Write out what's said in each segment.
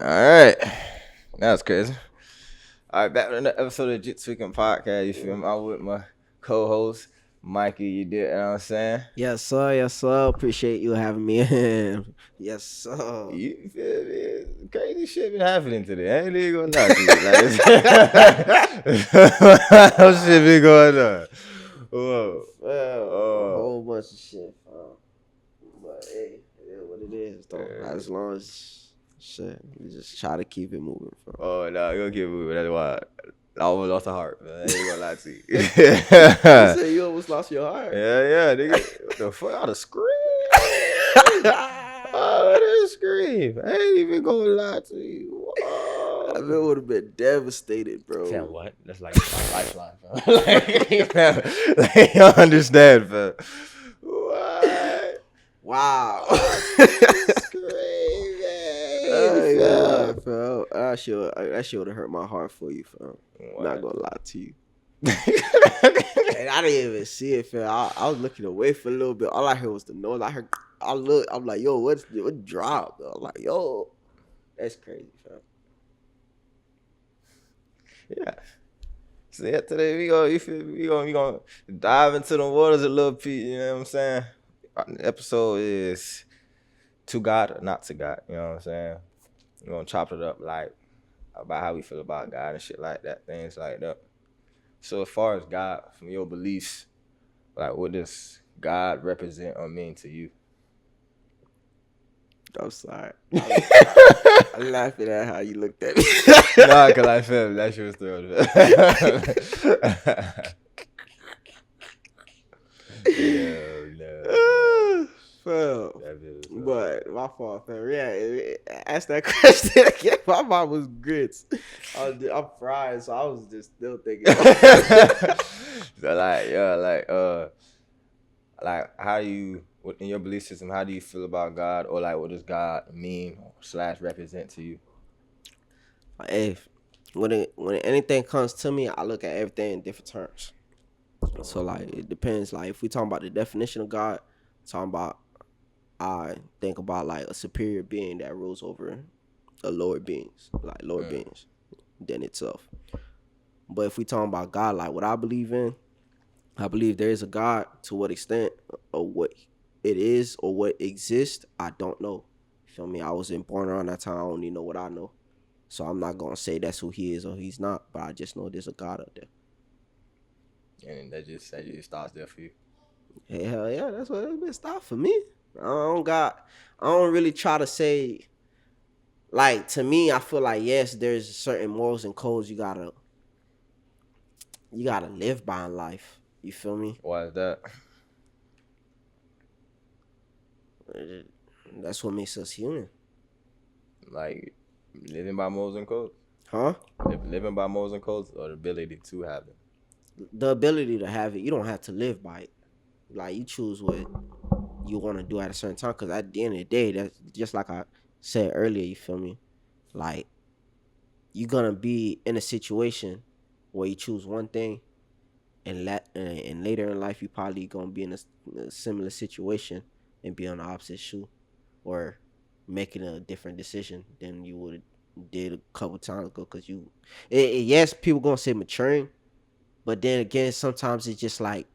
All right. That was crazy. All right, back to another episode of Jitt Tweakin Podcast. You feel me? I'm with my co-host, Mikey. You did, you know what I'm saying? Yes, sir. Yes, sir. Appreciate you having me in. Yes, sir. You feel me? Crazy shit been happening today. I ain't even gonna lie to you. Like, shit been going on. Whoa. A whole bunch of shit. But hey, it is what it is, though. As long as shit, we just try to keep it moving. Oh, no, you gonna keep moving. That's why I almost lost a heart, man. I ain't gonna lie to you. You said you almost lost your heart. Yeah, nigga. What the fuck? I'd have screamed. Oh, I didn't scream. I ain't even gonna lie to you. I would have been devastated, bro. Damn, what? That's like my lifeline, bro. Like, you understand, bro. What? Wow. Screaming. Oh, God, bro. That shit would have hurt my heart for you, fam. What? Not gonna lie to you. And I didn't even see it, fam. I was looking away for a little bit. All I heard was the noise. I'm like, yo, what dropped? I'm like, yo, that's crazy, fam. Yeah. So yeah, today we gonna dive into the waters a little bit, you know what I'm saying? The episode is to God or not to God, you know what I'm saying? We're gonna chop it up like about how we feel about God and shit like that, things like that. So as far as God, from your beliefs, like what does God represent or mean to you? I'm sorry. I'm laughing at how you looked at me. Nah, cause I felt that shit was thrilled. No. But my fault, fam. Yeah, ask that question again. My mom was grits. I'm fried, so I was just still thinking. So like how do you, in your belief system, how do you feel about God, or like what does God mean / represent to you? Hey, when anything comes to me, I look at everything in different terms. So like it depends. Like if we talking about the definition of God, I think about like a superior being that rules over the lower beings, like lower beings than itself. But if we talking about God, like what I believe in, I believe there is a God. To what extent or what it is or what exists, I don't know. You feel me? I wasn't born around that time. I only know what I know. So I'm not gonna say that's who he is or he's not, but I just know there's a God out there. And that just starts there for you. Hell yeah, that's what it's been stopped for me. I don't really try to say, like, to me, I feel like yes, there's certain morals and codes you gotta live by in life. You feel me? Why is that? That's what makes us human. Like living by morals and codes? Huh? Living by morals and codes, or the ability to have them? The ability to have it. You don't have to live by it. Like, you choose what you want to do at a certain time. Because at the end of the day, that's just like I said earlier, you feel me? Like, you're going to be in a situation where you choose one thing, and later in life, you probably going to be in a similar situation and be on the opposite shoe, or making a different decision than you would did a couple times ago. Because yes, people going to say maturing, but then again, sometimes it's just like,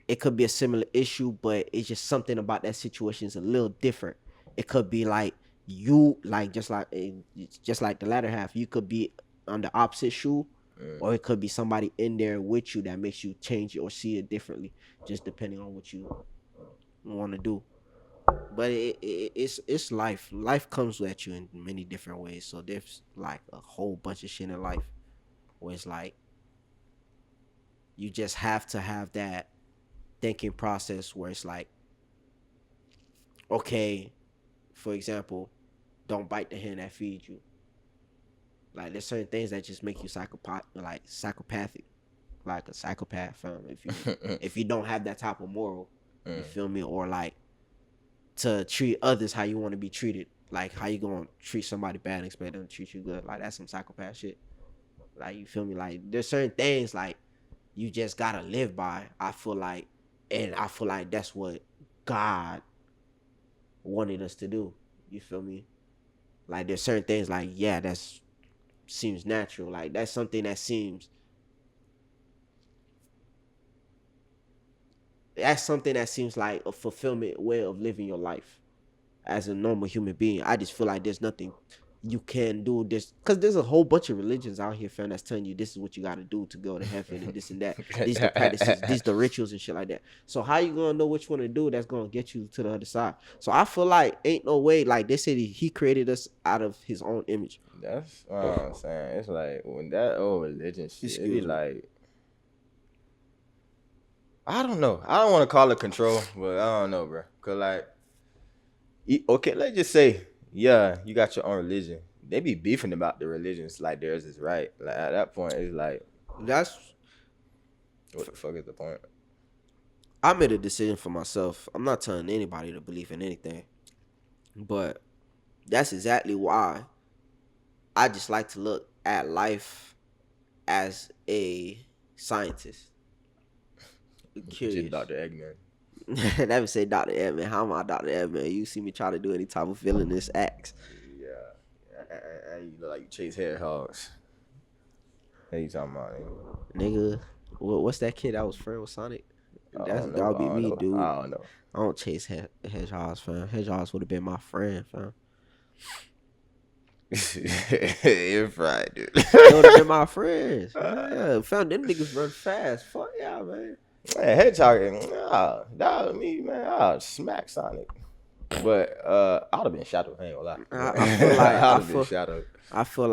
it could be a similar issue, but it's just something about that situation is a little different. It could be like you, like just like the latter half, you could be on the opposite shoe, or it could be somebody in there with you that makes you change it or see it differently, just depending on what you want to do. But it's life. Life comes at you in many different ways. So there's like a whole bunch of shit in life where it's like you just have to have that thinking process where it's like, okay, for example, don't bite the hand that feeds you. Like, there's certain things that just make you psychopathic, like a psychopath, fam. If you don't have that type of moral, you feel me, or like to treat others how you want to be treated. Like, how you gonna treat somebody bad and expect them to treat you good? Like, that's some psychopath shit. Like, you feel me? Like, there's certain things like you just gotta live by. I feel like that's what God wanted us to do. You feel me? Like there's certain things like that's seems natural. Like that's something that seems like a fulfillment way of living your life as a normal human being. I just feel like there's nothing you can do this because there's a whole bunch of religions out here, fam, that's telling you this is what you got to do to go to heaven and this and that. These the practices, these the rituals and shit like that. So how you gonna know which one to do that's gonna get you to the other side? So I feel like ain't no way. Like they said, he created us out of his own image. That's what I'm saying. It's like when that old religion shit, it be like, I don't know. I don't want to call it control, but I don't know, bro. Cause like, okay, let's just say, yeah, you got your own religion. They be beefing about the religions like theirs is right. Like at that point, it's like, That's what the fuck is the point? I made a decision for myself. I'm not telling anybody to believe in anything, but that's exactly why I just like to look at life as a scientist. Curious. Dr. Eggman. Never say Dr. Eggman. How am I Dr. Eggman? You see me try to do any type of villainous acts. Yeah. And you look like you chase hedgehogs. What you talking about, nigga? What's that kid that was friend with Sonic? That would be me, dude. I don't know. I don't chase hedgehogs, fam. Hedgehogs would have been my friend, fam. You're fried, dude. They would have been my friends. Yeah, fam, them niggas run fast. Fuck yeah, man. Man, hedgehog, that was me, man. I'd smack Sonic. But I'd have been Shadow. I ain't gonna lie. I feel like I'd have been Shadow. I feel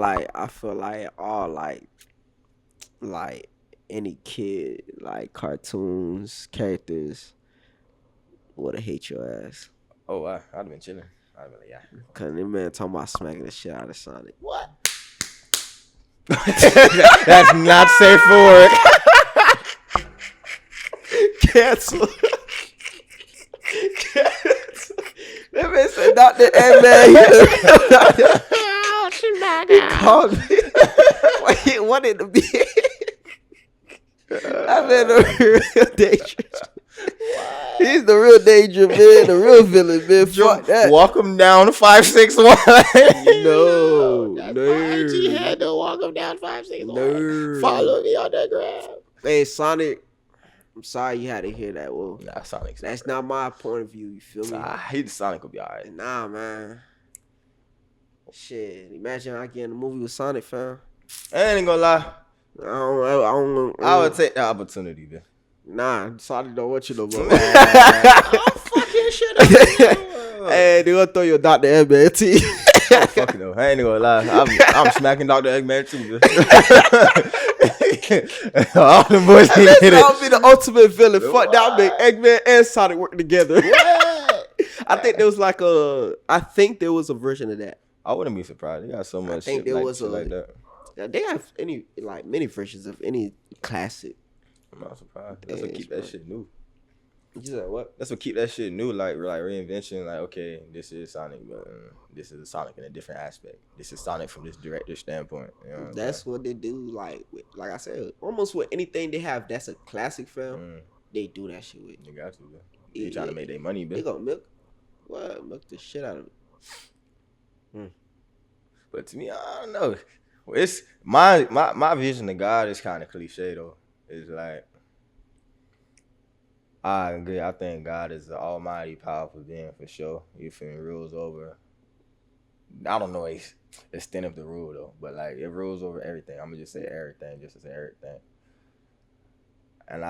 like all like any kid, like cartoons, characters would have hate your ass. Oh, I'd have been chilling. I'd have been like, yeah. Cause this man talking about smacking the shit out of Sonic. What? That's not safe for work. Cancel. That man said Dr. Eggman. He called me. He wanted to be. That man the real danger. He's the real danger, man. The real villain, man. Fuck that. Walk him down 561. No. He had to walk him down 561. No. Follow me on the ground. Hey, Sonic. I'm sorry you had to hear that. Well, Nah, Sonic's that's not my point of view. You feel me? Sonic will be alright. Nah, man. Shit. Imagine I get in a movie with Sonic, fam. I ain't gonna lie. I would take the opportunity, man. Nah, Sonic don't want you no more. Oh, fucking shit. Hey, they gonna throw you a Dr. Eggman too. Fuck it though. I ain't gonna lie. I'm smacking Dr. Eggman too, man. All the boys ain't hit it. I'll be the ultimate villain. Fuck that, make Eggman and Sonic work together. I think there was a version of that. I wouldn't be surprised. They got so much think shit there like, was shit like that. They have many versions of any classic. I'm not surprised. That's what keep that shit new. You said what? That's what keep that shit new, like reinvention. Like, okay, this is Sonic, but this is Sonic in a different aspect. This is Sonic from this director's standpoint. You know that's what they do. Like I said, almost with anything they have that's a classic film, they do that shit with. They got to, bro. They trying to make their money, They bro. gonna milk the shit out of it. But to me, I don't know. It's my vision of God is kind of cliche though. It's like, I agree. I think God is the almighty, powerful being for sure. You feel me? Rules over. I don't know the extent of the rule though, but like it rules over everything. I'm gonna just say everything, just to say everything. And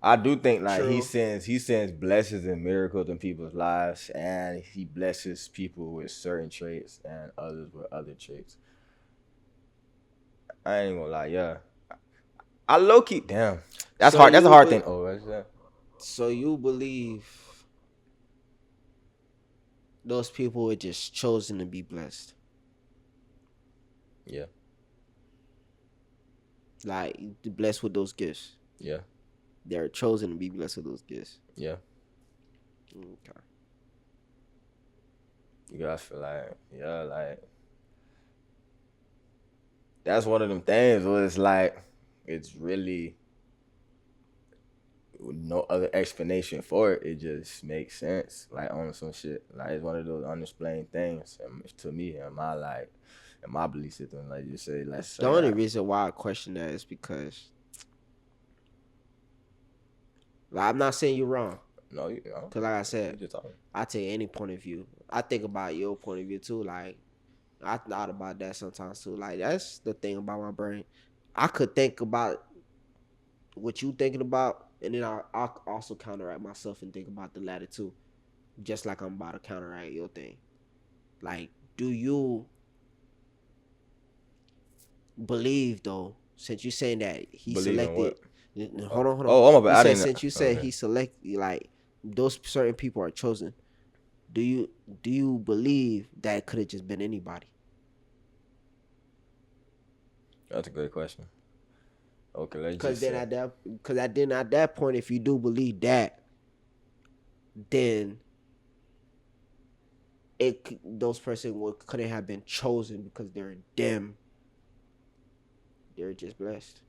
I do think like he sends blessings and miracles in people's lives, and he blesses people with certain traits and others with other traits. I ain't gonna lie, yeah. I low key, damn. That's hard. That's a hard thing. Oh, what's that? So you believe those people were just chosen to be blessed? Yeah. Like blessed with those gifts. Yeah. They're chosen to be blessed with those gifts. Yeah. Okay. You guys feel like, yeah, like that's one of them things where it's like it's really no other explanation for it. It just makes sense, like on some shit. Like it's one of those unexplained things to me in my in my belief system. Like you say, let's say The only reason why I question that is because, like, I'm not saying you're wrong. No, you know, because like I said, just talking. I take any point of view. I think about your point of view too. Like I thought about that sometimes too. Like that's the thing about my brain. I could think about what you thinking about, and then I'll also counteract myself and think about the latter too. Just like I'm about to counteract your thing. Like, do you believe though? Since you saying that he Believe in selected, what? hold on. Oh, my bad. You said since you said he selected, like those certain people are chosen. Do you believe that it could have just been anybody? That's a great question. Okay, let's Because just then at that point, if you do believe that, then those persons couldn't have been chosen because they're them. They're just blessed.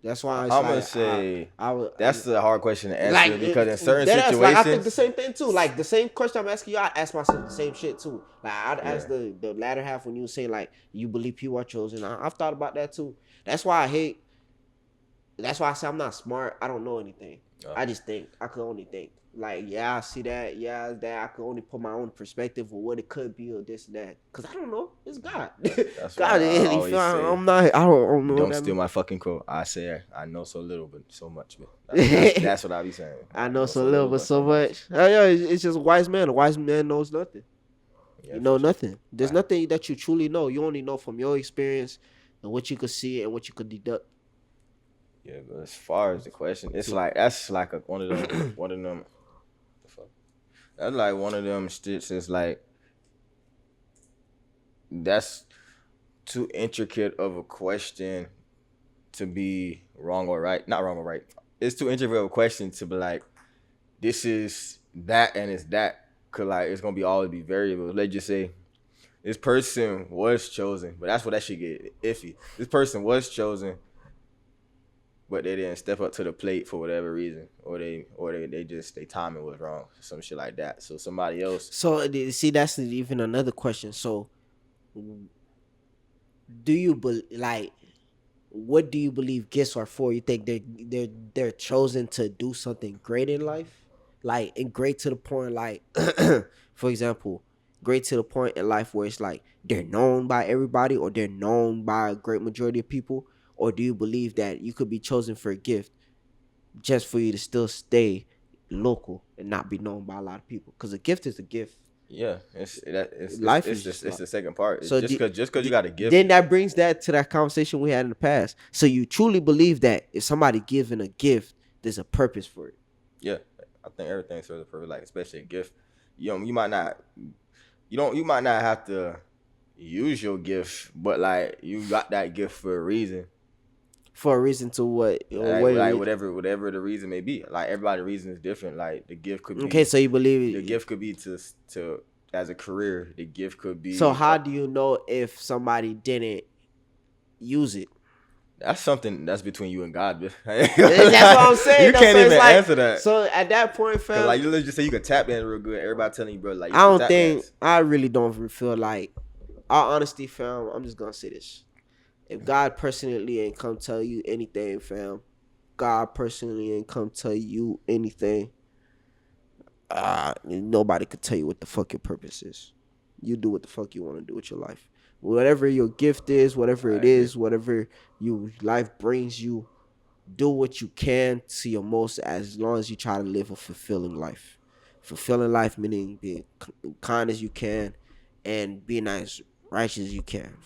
That's why I'm gonna say that's a hard question to answer like, because in certain situations, like, I think the same thing too. Like the same question I'm asking you, I ask myself the same shit too. Like I'd ask the latter half when you were saying like you believe people are chosen. I've thought about that too. That's why I say I'm not smart. I don't know anything. I just think. I could only think. Like, yeah, I see that. Yeah, that. I could only put my own perspective of what it could be or this and that. Because I don't know. It's God. That's God, I'm not. I don't know. Don't steal my fucking quote. I say I know so little, but so much. But that's what I be saying. I know so little, but so much. Yeah, it's just a wise man. A wise man knows nothing. Yeah, you know nothing. There's nothing that you truly know. You only know from your experience and what you could see and what you could deduct. Yeah, but as far as the question, it's like that's like one of them. That's like one of them shits. It's like that's too intricate of a question to be wrong or right. Not wrong or right. It's too intricate of a question to be like, this is that and it's that. Cause like it's gonna always be variables. Let's just say this person was chosen, but that's what that shit get iffy. This person was chosen, but they didn't step up to the plate for whatever reason, or they just their timing was wrong, some shit like that. So somebody else. So see, that's even another question. So, do you like? What do you believe gifts are for? You think they're chosen to do something great in life, like and great to the point, like, for example, great to the point in life where it's like they're known by everybody or they're known by a great majority of people, or do you believe that you could be chosen for a gift just for you to still stay local and not be known by a lot of people? Because a gift is a gift. Yeah, it's the second part. So just because you got a gift, then that brings that to that conversation we had in the past. So you truly believe that if somebody given a gift, there's a purpose for it. Yeah, I think everything serves a purpose. Like especially a gift, you might not have to use your gift, but like you got that gift for a reason. For a reason to what? Like whatever the reason may be. Like everybody's reason is different. Like the gift could be. Okay, so you believe the gift could be to as a career. The gift could be. So how do you know if somebody didn't use it? That's something that's between you and God. That's what I'm saying. You can't even answer that. So at that point, fam, like you just say you could tap in real good. Everybody telling you, bro, like I really don't feel like. All honesty, fam, I'm just gonna say this. If God personally ain't come tell you anything, fam, God personally ain't come tell you anything, nobody could tell you what the fuck your purpose is. You do what the fuck you want to do with your life. Whatever your gift is, whatever it is, whatever your life brings you, do what you can to your most as long as you try to live a fulfilling life. Fulfilling life meaning being kind as you can and being as righteous as you can.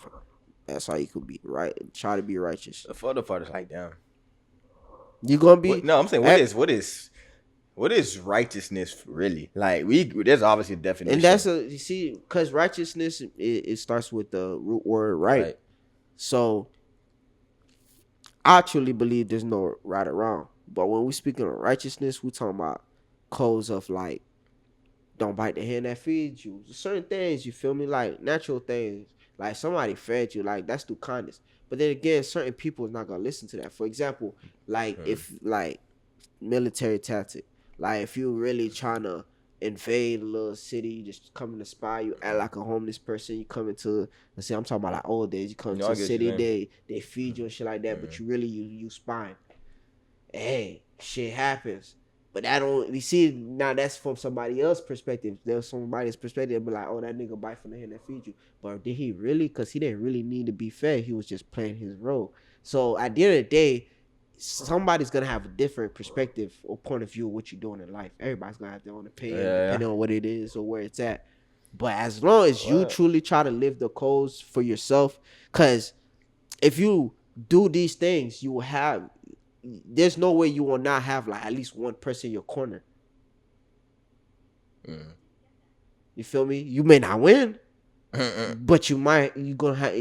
That's how you could be right. Try to be righteous. The other part is like, damn. You gonna be? No, I'm saying what is righteousness really? Like there's obviously a definition. And that's you see, because righteousness it starts with the root word right. So I truly believe there's no right or wrong. But when we speaking of righteousness, we talking about codes of like, don't bite the hand that feeds you. Certain things, you feel me? Like natural things. Like somebody fed you, like that's through kindness. But then again, certain people is not gonna listen to that. For example, like if like military tactic, like if you really trying to invade a little city, you just come to spy, you act like a homeless person, you come into, let's say I'm talking about like old days, you come to a city, they feed you and shit like that, but you really you spying. Hey, shit happens. But that don't, you see, now that's from somebody else's perspective. There's somebody's perspective, be like, oh, that nigga bite from the hand that feed you. But did he really? Because he didn't really need to be fed. He was just playing his role. So at the end of the day, somebody's going to have a different perspective or point of view of what you're doing in life. Everybody's going to have their own opinion, depending on what it is or where it's at. But as long as you truly try to live the codes for yourself, because if you do these things, you will have, there's no way you will not have like at least one person in your corner. You feel me? You may not win, but you gonna have,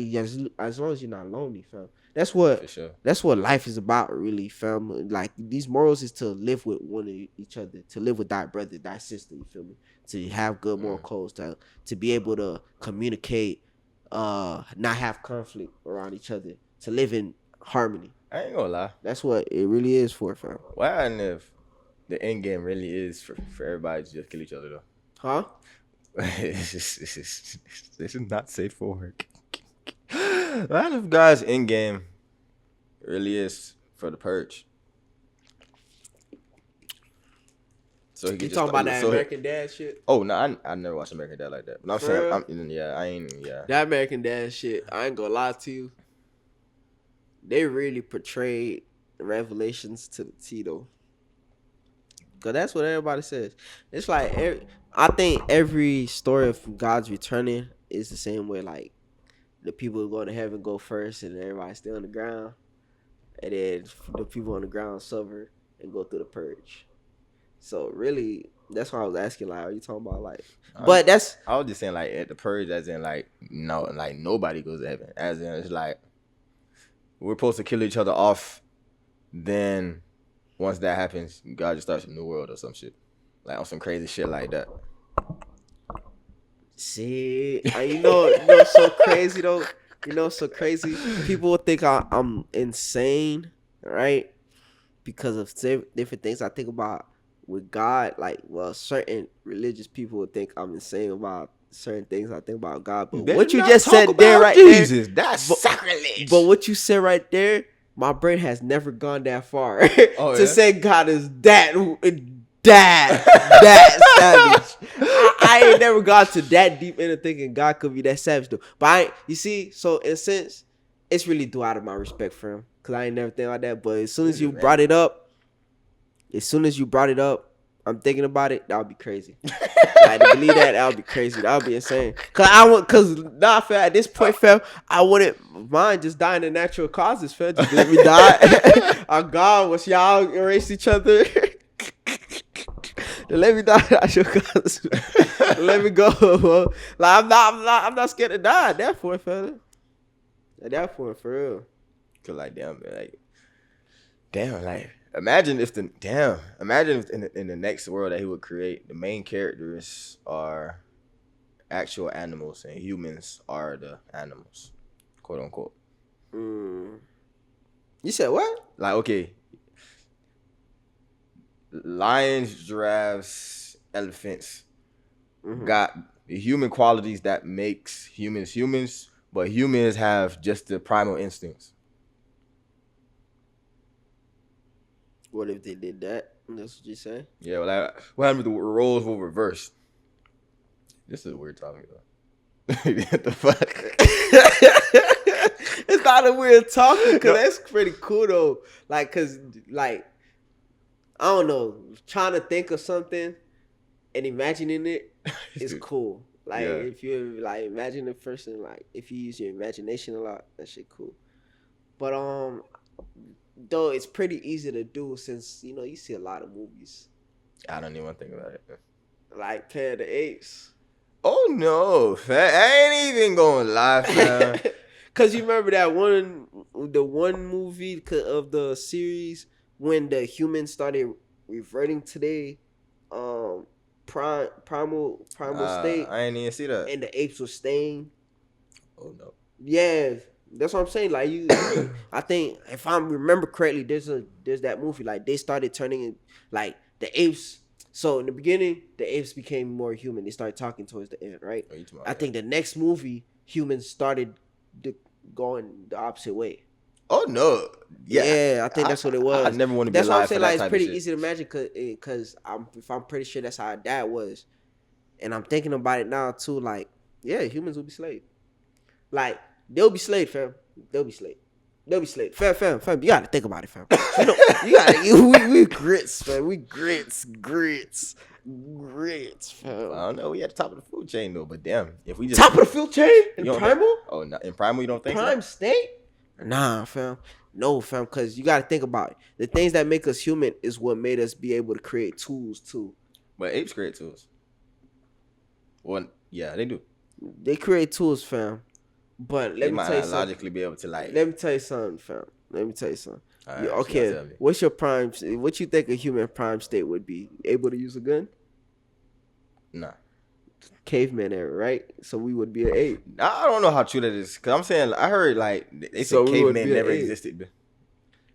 as long as you're not lonely, fam. That's what life is about, really, fam. Like these morals is to live with one of each other, to live with thy brother, thy sister. You feel me? To have good moral codes, to be able to communicate, not have conflict around each other, to live in harmony. I ain't gonna lie. That's what it really is for, fam. Why happened if the end game really is for everybody to just kill each other, though? Huh? This is not safe for work. What if guys' end game really is for the purge? So he you talking about that American Dad shit? Oh no, I never watched American Dad like that. But I'm saying, I ain't. That American Dad shit, I ain't gonna lie to you. They really portrayed the Revelations to the T, though. Because that's what everybody says. It's like, I think every story of God's returning is the same way. Like, the people who go to heaven go first and everybody's still on the ground. And then the people on the ground suffer and go through the purge. So, really, that's why I was asking, like, are you talking about, like... But that's... I was just saying, like, at the purge, as in, like, no, like, nobody goes to heaven. As in, it's like... We're supposed to kill each other off. Then, once that happens, God just starts a new world or some shit. Like, on some crazy shit like that. See, you know so crazy, though. You know, so crazy. People will think I'm insane, right? Because of different things I think about with God. Like, well, certain religious people would think I'm insane about certain things I think about God, but what you just said there, right Jesus, that's sacrilege. But what you said right there, my brain has never gone that far to say God is that savage. I ain't never got to that deep into thinking God could be that savage, though. But you see, so in a sense, it's really due out of my respect for him, because I ain't never think about that. But as soon as you brought it up, I'm thinking about it. That would be crazy. Like, to believe that would be crazy. That would be insane. Cause now I feel at this point, fam, I wouldn't mind just dying in natural causes, fam. Just let me die. Our God, was y'all erase each other. Let me die in natural causes. Let me go, bro. Like I'm not scared to die at that point, fam. At that point, for real. Cause like damn, like. Imagine if in the next world that he would create, the main characters are actual animals and humans are the animals, quote unquote. You said what? Like, okay, lions, giraffes, elephants got the human qualities that makes humans, but humans have just the primal instincts. What if they did that? That's what you say? Yeah, well, like, what happened if the roles were reversed? This is a weird topic, though. What the fuck? It's not a weird topic, because that's pretty cool, though. Like, because, like, I don't know, trying to think of something and imagining it is cool. Like, if you, like, imagine a person, like, if you use your imagination a lot, that shit cool. But, though it's pretty easy to do, since you see a lot of movies. I don't even want to think about it. Like Planet of the Apes. Oh no, I ain't even gonna lie, fam. Cause you remember the one movie of the series when the humans started reverting to their primal state. I ain't even see that. And the apes were staying. Oh no. Yeah. That's what I'm saying. Like I think if I remember correctly, there's that movie. Like they started turning in, like the apes. So in the beginning, the apes became more human. They started talking towards the end, right? I think the next movie, humans started going the opposite way. Oh no! Yeah, I think that's what it was. I never want to be That's alive. why I'm saying for that like it's type pretty of shit. easy to imagine because I'm pretty sure that's how our dad was, and I'm thinking about it now too. Like yeah, humans will be slaves. Like they'll be slaves, fam. They'll be slaves. Fam. You gotta think about it, fam. We grits, fam. We grits, fam. I don't know. We at the top of the food chain though, but damn, if we just Top of the food chain in primal. Oh, no, in primal you don't think Prime so? state? Nah, fam. No, fam. Because you gotta think about it. The things that make us human is what made us be able to create tools too. But apes create tools. Well, yeah, they do. They create tools, fam. But let me tell you something. Logically be able to like. Let me tell you something, fam. All right, okay, so what's your prime? What you think a human prime state would be? Able to use a gun? Nah. Caveman era, right? So we would be an ape. I don't know how true that is. Cause I'm saying I heard like they said caveman never existed.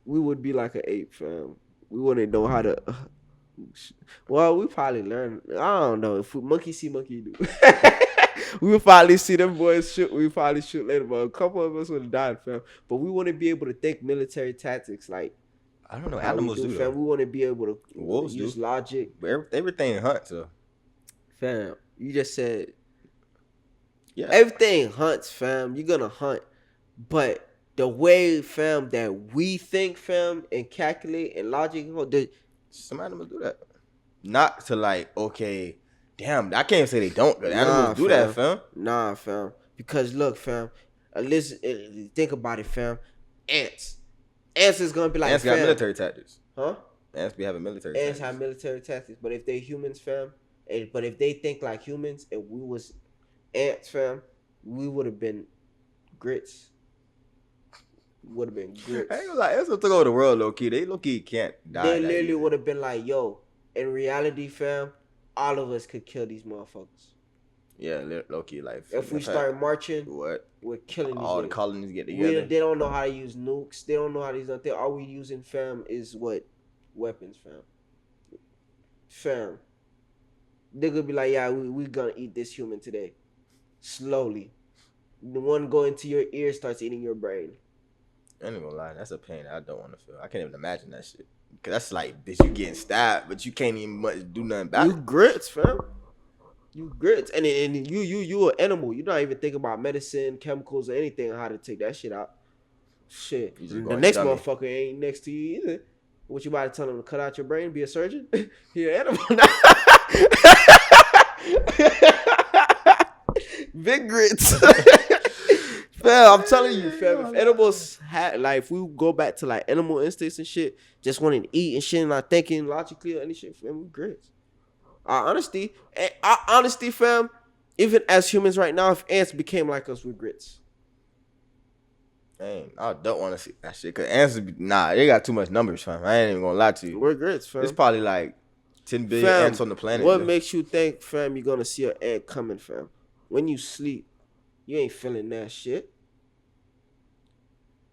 We would be like an ape, fam. We wouldn't know how to. Well, we probably learn. I don't know if monkey see, monkey do. We would probably see them boys shoot. We probably shoot later, but a couple of us would have died, fam. But we wouldn't be able to think military tactics like. I don't know. Animals do, fam. We wouldn't be able to wolves use do. logic. But everything hunts, so. Fam, you just said. Yeah. Everything hunts, fam. You're gonna hunt, but the way, fam, that we think, fam, and calculate and logic, some animals do that. Not to like, okay, damn, I can't say they don't. But animals do that, fam. Nah, fam. Because look, fam, listen, think about it, fam. Ants is gonna be like, ants got military tactics. Huh? Ants be having military tactics. Ants have military tactics, but if they humans, fam, but if they think like humans and we was ants, fam, we would have been grits. I ain't gonna lie, ants took over the world low key. They low key can't die. They literally would have been like, yo, in reality, fam, all of us could kill these motherfuckers. Yeah, low key, like if we start marching, we're killing these all niggas. The colonies get together. They don't know how to use nukes. They don't know how to use nothing. All we using, fam, is what? Weapons, fam. Fam. They're gonna be like, yeah, we gonna eat this human today. Slowly. The one going to your ear starts eating your brain. I ain't gonna lie, that's a pain I don't want to feel. I can't even imagine that shit. Cause that's like, bitch, you getting stabbed, but you can't even much do nothing about it. You grits, fam. You grits, and you an animal. You not even thinking about medicine, chemicals, or anything on how to take that shit out. Shit, the next motherfucker ain't next to you either. What you about to tell him to cut out your brain? Be a surgeon? You're an animal now. Big grits. Fam, I'm telling you, fam, if animals had, like, if we go back to, like, animal instincts and shit, just wanting to eat and shit and not thinking logically or any shit, fam, we grits. Our honesty, fam, even as humans right now, if ants became like us, we're grits. Dang, I don't want to see that shit, because ants, they got too much numbers, fam. I ain't even gonna lie to you. We're grits, fam. There's probably, like, 10 billion ants on the planet. What makes you think, fam, you're gonna see an ant coming, fam? When you sleep, you ain't feeling that shit.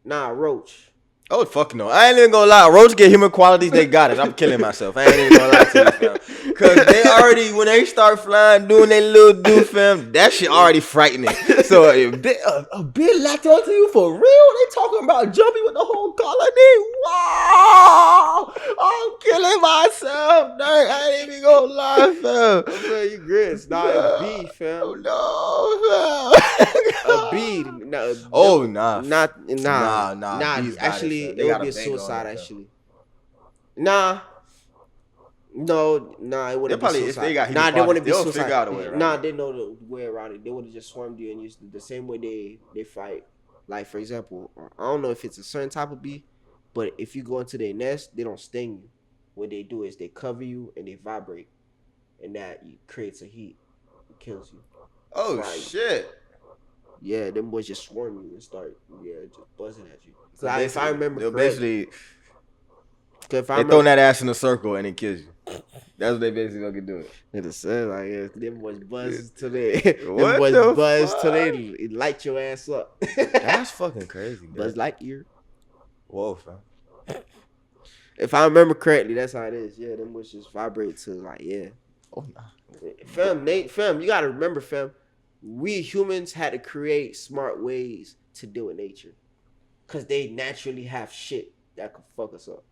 Nah, roach. Oh, fuck no. I ain't even gonna lie. Roach get human qualities, they got it. I'm killing myself. I ain't even gonna lie to you, fam. Because they already, when they start flying, doing their little do, fam, that shit already frightening. So a bit latched onto you for real? They talking about jumping with the whole colony? Wow! I'm killing myself. Dang, I ain't even gonna lie, fam. Man, you grits. Nah, a bee, fam. Oh, no, fam. A bee. Nah. Actually, it would be a suicide, actually. Nah. No, it wouldn't be suicide. They wouldn't be suicide. Figure out a way around it. They know the way around it. They would have just swarmed you and used the same way they fight. Like, for example, I don't know if it's a certain type of bee, but if you go into their nest, they don't sting you. What they do is they cover you and they vibrate. And that creates a heat. It kills you. Oh, shit. Yeah, them boys just swarm you and start, just buzzing at you. So if I remember correctly, If I They remember, throwing that ass in a circle and it kills you. That's what they basically gonna do it. it said like them boys buzz till they them What boys the buzz till they fuck? light your ass up. That's fucking crazy, Buzz man. Lightyear. Whoa, fam. If I remember correctly, that's how it is. Yeah, them boys just vibrate to like Oh, nah. Fam, you gotta remember, fam. We humans had to create smart ways to deal with nature, cause they naturally have shit that could fuck us up.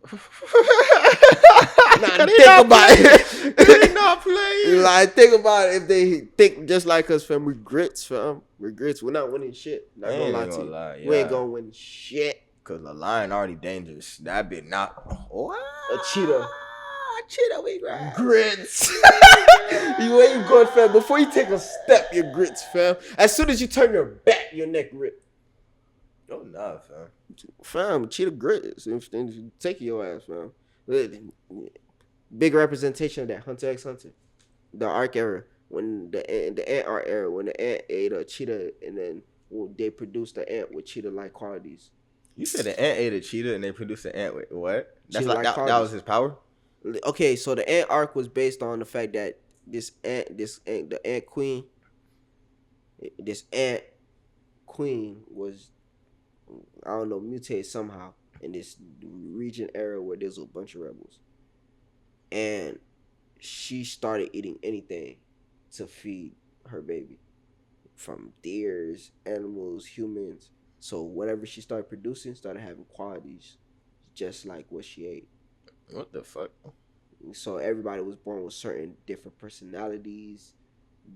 Nah, think about it. They not playing. Like, think about it. If they think just like us, fam, regrets, fam. Regrets. We're not winning shit. Not gonna lie to you. Yeah. We ain't gonna win shit. Cause the lion already dangerous. That bit not. What? A cheetah. A cheetah we grab. Grits. You ain't good, fam. Before you take a step, your grits, fam. As soon as you turn your back, your neck grip. Oh nah, fam. Fam, cheetah grits. If you take your ass, fam. Big representation of that Hunter x Hunter, the Ark era, when the ant Ark era, when the ant ate a cheetah, and then they produced the ant with cheetah-like qualities. You said the ant ate a cheetah and they produced an ant with what? That's Cheetah-like like that was his power. Okay, so the ant Ark was based on the fact that the ant queen was, I don't know, mutated somehow in this region era where there's a bunch of rebels. And she started eating anything to feed her baby, from deers, animals, humans. So whatever she started producing started having qualities just like what she ate. What the fuck? So everybody was born with certain different personalities,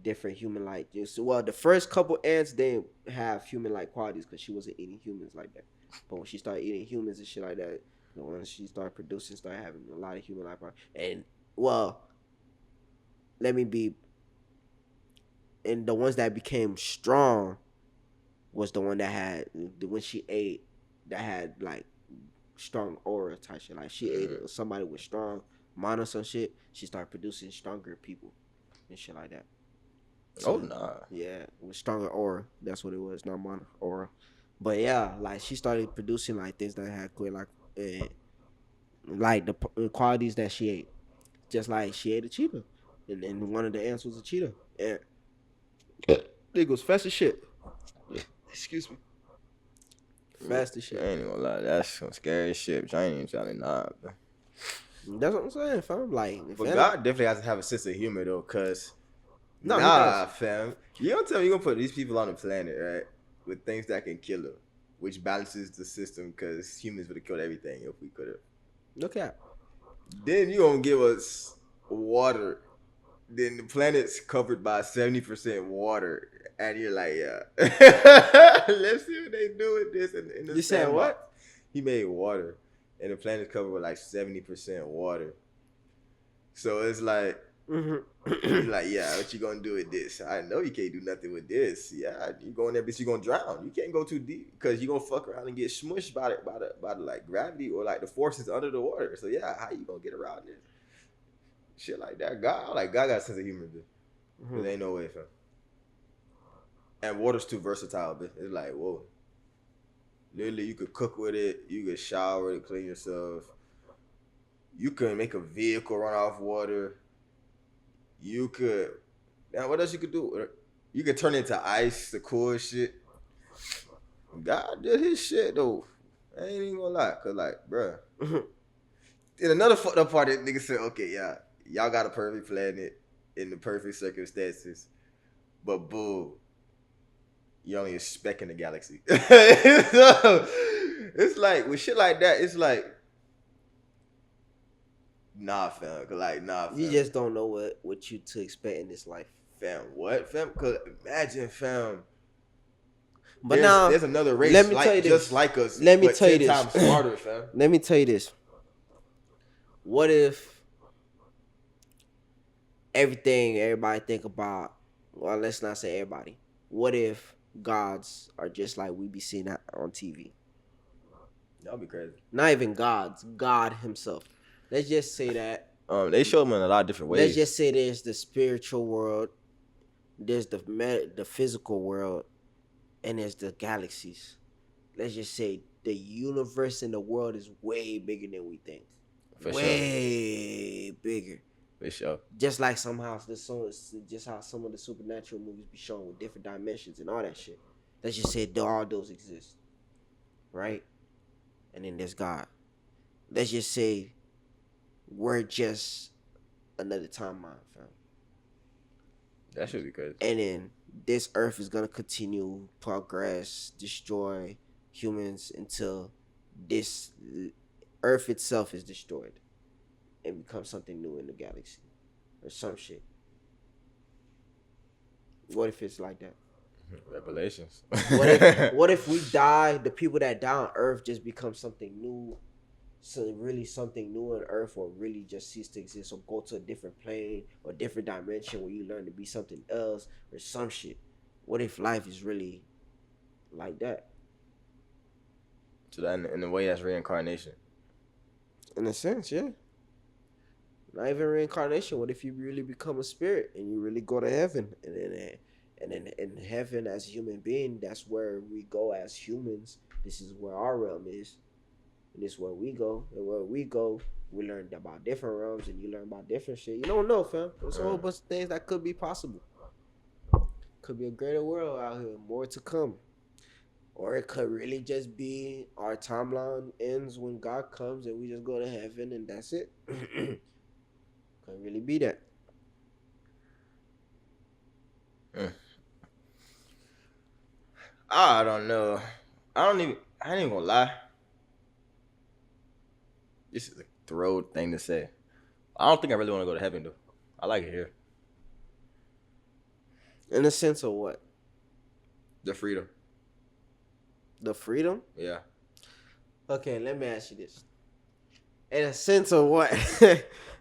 different human-like. Well, the first couple ants didn't have human-like qualities because she wasn't eating humans like that. But when she started eating humans and shit like that, the ones she started producing started having a lot of human-like qualities. And, well, and the ones that became strong was the one that had, when she ate, that had, like, strong aura type shit. Like, she ate somebody with strong mana, some shit, she started producing stronger people and shit like that. So, nah. Yeah, with stronger aura. That's what it was, not mana, aura. But yeah, like she started producing like things that had good, like the qualities that she ate. Just like she ate a cheetah, and then one of the ants was a cheetah. And it goes fast as shit. Excuse me. Fast as shit. I ain't gonna lie, that's some scary shit. But I ain't even trying to nah, bro. That's what I'm saying, fam. Like, but God definitely has to have a sense of humor though, cause no, fam, you don't tell me you're gonna put these people on the planet, right, with things that can kill them, which balances the system, cause humans would have killed everything if we could have. Look at. Then you gonna give us water. Then the planet's covered by 70% water, and you're like, yeah, let's see what they do with this. In the you said what? He made water, and the planet's covered with like 70% water. So it's like, he's like, yeah, what you gonna do with this? I know you can't do nothing with this. Yeah, you go in there, bitch, you gonna drown. You can't go too deep because you gonna fuck around and get smushed by the like gravity or like the forces under the water. So yeah, how you gonna get around this? Shit like that. God got a sense of humor, bitch. There ain't no way, fam. And water's too versatile, bitch. It's like, whoa. Literally, you could cook with it. You could shower with it, clean yourself. You could make a vehicle run off water. You could... Now, what else you could do? You could turn it into ice, the cool shit. God did his shit, though. I ain't even gonna lie. Because, like, bruh. In another fucked up part, nigga said, okay, yeah, y'all got a perfect planet in the perfect circumstances. But, boo, you're only a speck in the galaxy. So, it's like, with shit like that, it's like, nah, fam. Nah, fam. You just don't know what you to expect in this life. Fam, what, fam? Because imagine, fam. But now, there's another race let me tell you just this. like us. Let me but tell you 10 this. times smarter, fam. Let me tell you this. What if everybody think about, well, let's not say everybody. What if gods are just like we be seeing on TV? That'd be crazy. Not even gods, God himself. Let's just say that. They show them in a lot of different ways. Let's just say there's the spiritual world, there's the physical world, and there's the galaxies. Let's just say the universe and the world is way bigger than we think. For sure. way bigger. For sure. Just like somehow just how some of the supernatural movies be shown with different dimensions and all that shit. Let's just say all those exist, right? And then there's God. Let's just say we're just another timeline, fam. That should be good. And then this earth is gonna continue, progress, destroy humans until this earth itself is destroyed and becomes something new in the galaxy or some shit. What if it's like that? Revelations. What if we die? The people that die on Earth just become something new, so really something new on Earth, or really just cease to exist, or go to a different plane or different dimension where you learn to be something else or some shit. What if life is really like that? So that in a way, that's reincarnation. In a sense, yeah. Not even reincarnation. What if you really become a spirit and you really go to heaven, and then in heaven as a human being, that's where we go as humans. This is where our realm is. And this is where we go. And where we go, we learn about different realms, and you learn about different shit. You don't know, fam. There's a whole bunch of things that could be possible. Could be a greater world out here, more to come. Or it could really just be our timeline ends when God comes and we just go to heaven and that's it. Could really be that. I don't know. I ain't even gonna lie. This is a throw thing to say. I don't think I really want to go to heaven though. I like it here. In the sense of what? The freedom. The freedom? Yeah. Okay, let me ask you this. In a sense of what?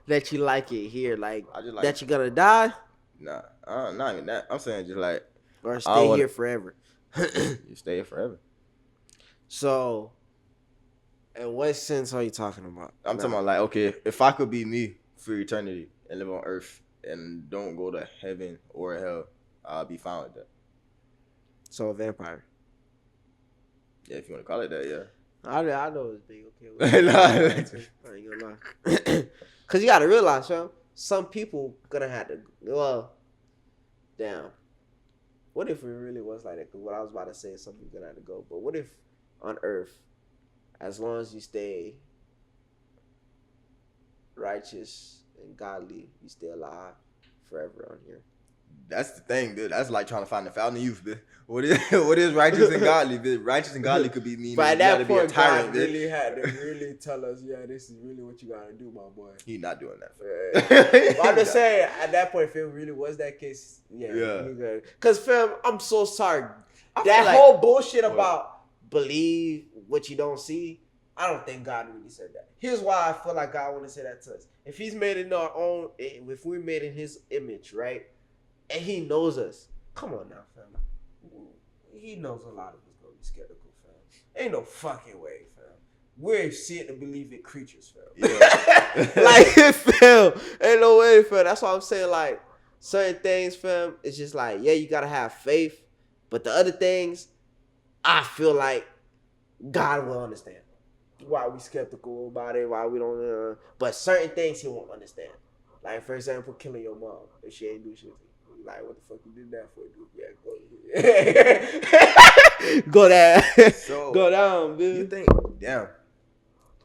That you like it here, like, I just like that you're gonna die? Nah, not even that. I'm saying just like, or stay here forever. You stay here forever. So, in what sense are you talking about? I'm talking about like, okay, if I could be me for eternity and live on Earth and don't go to heaven or hell, I'll be fine with that. So a vampire. Yeah, if you want to call it that, yeah. I know it's big. Okay, I ain't gonna lie. Cause you gotta realize, fam, some people gonna have to. Well, damn. What if it really was like that? Cause what I was about to say is something gonna have to go. But what if on Earth, as long as you stay righteous and godly, you stay alive forever on here? That's the thing, dude. That's like trying to find the fountain of youth, bitch. What is righteous and godly, bitch? Righteous and godly could be mean. But at that point, be a tyrant, God really had to really tell us, yeah, this is really what you gotta do, my boy. He not doing that. But I'm just saying, at that point, if it really was that case, yeah. Because, fam, I'm so sorry. That whole bullshit about believe what you don't see, I don't think God really said that. Here's why I feel like God want to say that to us. If he's made in our own, if we're made in his image, right? And he knows us. Come on now, fam. He knows a lot of us gonna be skeptical, fam. Ain't no fucking way, fam. We're seeing and believing creatures, fam. Yeah. Like, fam, ain't no way, fam. That's why I'm saying, like, certain things, fam, it's just like, yeah, you gotta have faith. But the other things, I feel like God will understand why we skeptical about it, why we don't. But certain things he won't understand. Like, for example, killing your mom if she ain't do shit. Like, what the fuck you did that for, dude? Yeah, go. Go down. So, go down, dude. You think, damn.